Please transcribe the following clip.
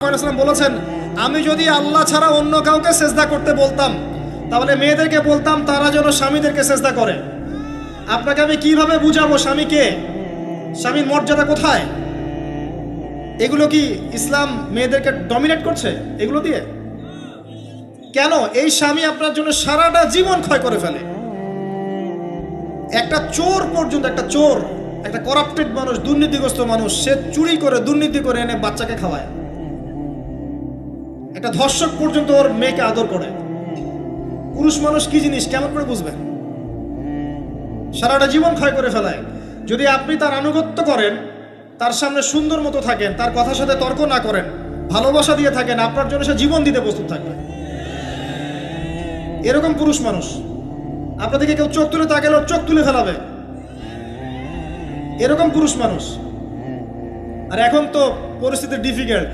বলেছেন, আমি যদি আল্লাহ ছাড়া অন্য কাউকে সেজদা করতে বলতাম তাহলে মেয়েদেরকে বলতাম তারা যেন স্বামীদেরকে সেজদা করে। আপনাকে আমি কিভাবে বুঝাবো স্বামীকে, স্বামীর মর্যাদা কোথায়? এগুলো কি ইসলাম মেয়েদেরকে ডমিনেট করছে এগুলো দিয়ে? কেন? এই স্বামী আপনার জন্য সারাটা জীবন ক্ষয় করে ফেলে। একটা চোর পর্যন্ত, একটা চোর, একটা করাপ্টেড মানুষ, দুর্নীতিগ্রস্ত মানুষ, সে চুরি করে দুর্নীতি করে এনে বাচ্চাকে খাওয়ায়। একটা ধর্ষক পর্যন্ত ওর মেয়েকে আদর করে। পুরুষ মানুষ কি জিনিস কেমন করে বুঝবেন? সারাটা জীবন ক্ষয় করে ফেলায়। যদি আপনি তার আনুগত্য করেন, তার সামনে সুন্দর মতো থাকেন, তার কথার সাথে তর্ক না করেন, ভালোবাসা দিয়ে থাকেন, আপনার জন্য সে জীবন দিতে প্রস্তুত থাকবে। এরকম পুরুষ মানুষ। আপনাদেরকে কেউ চোখ তুলে তাকালে ওর চোখ তুলে ফেলাবে, এরকম পুরুষ মানুষ। আর এখন তো পরিস্থিতি ডিফিকাল্ট।